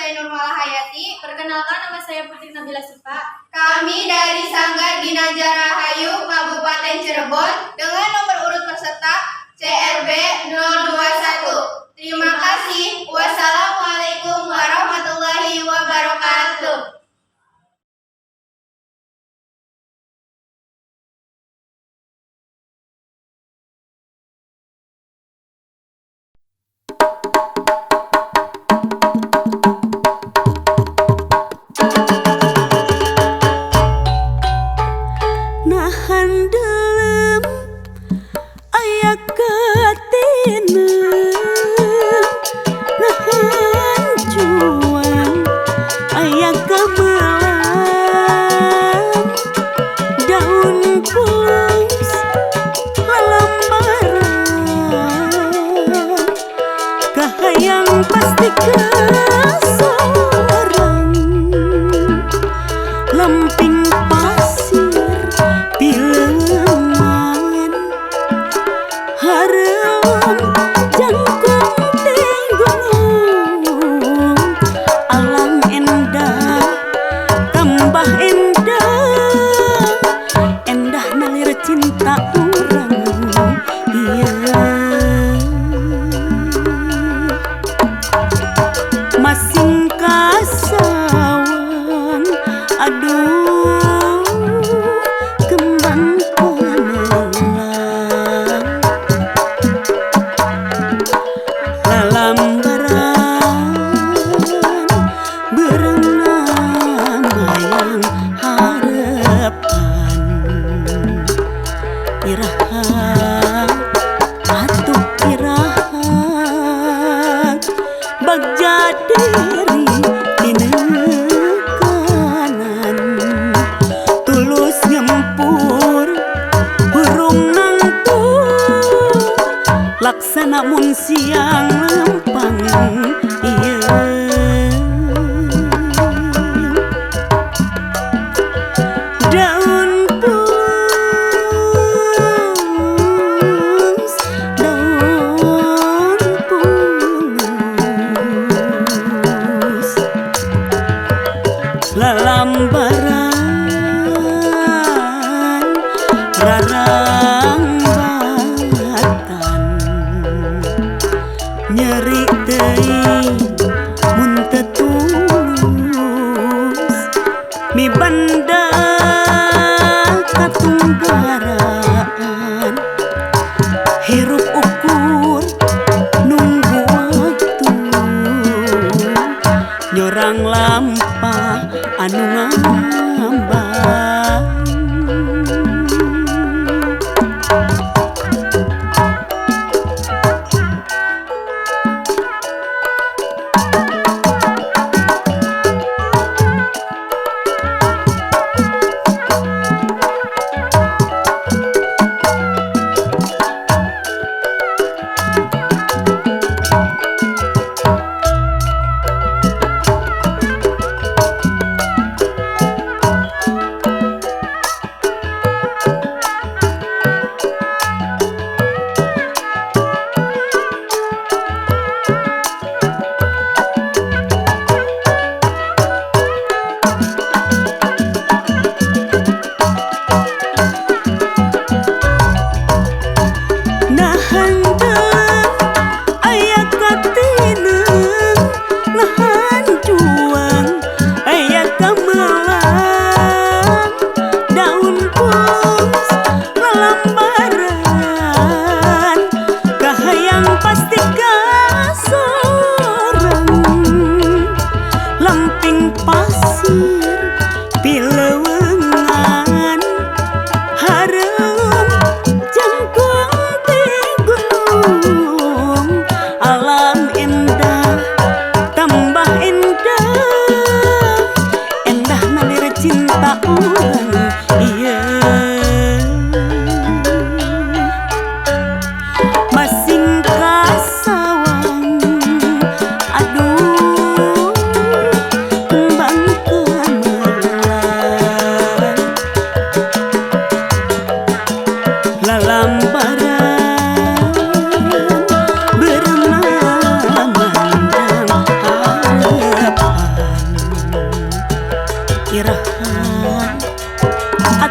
saya Nurmala Hayati. Perkenalkan, nama saya Putri Nabila Sipa. Kami dari Sanggar Ginanjar Rahayu, Kabupaten Cirebon, dengan nomor urut peserta CRB 021. Terima kasih. Wassalamualaikum warahmatullahi wabarakatuh. Handalem aya katina nahan juang aya kabelan daun pus halambaran kahayang pasti kesorang lemping pasir pileman harem jangkung tinggung alam endah tambah endah nalir cinta orang iya masing kasawang aduh kembang panelang lalambaran berenang bayang harapan iraha atuh iraha bagja diri dinekanan tulus nyempur burung nangtung laksana mun siang lempang iya daun pus lalambaran rarang batan nyeri teuing mun teu tulus mi banda katunggaraan hirup ukur nunggu waktu nyorang lampah anu ngambang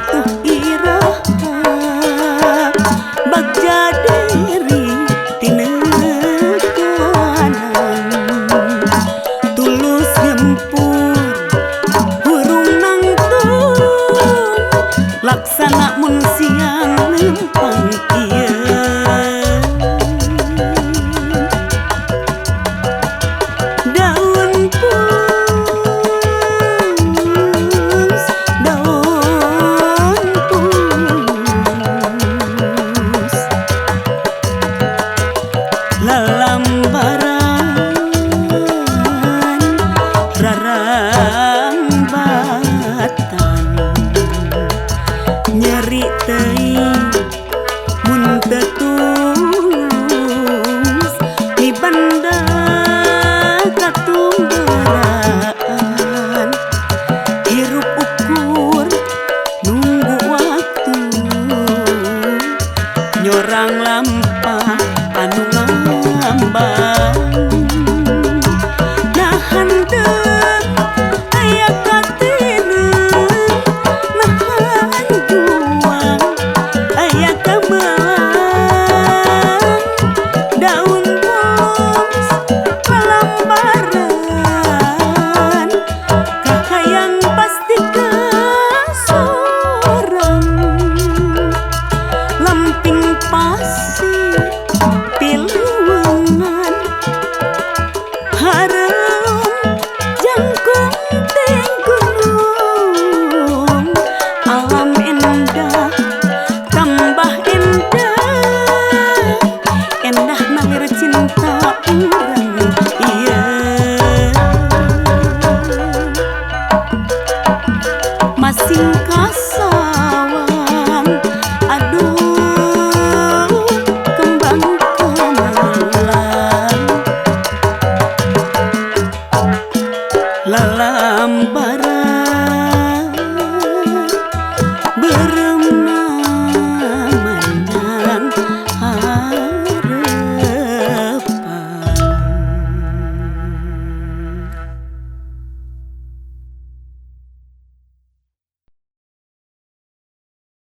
atuh iraha bagja diri tinekanan tulus ngempur hurung nangtung laksana mun siang lempang ieu daun pus daun pus lalambaran rarambatan nyeri teuing mun teu tulus mi banda katunggaraan hirup ukur nunggu waktu nyorang lampah anu ngambang nahan deuk aya katineu nahan juang aya kamelang daun bos lalambaran kahayang pasti kasorang lamping pasir piluwengan hareum jangkung teh gunung alam endah tambah endah nalir cinta urang iya masing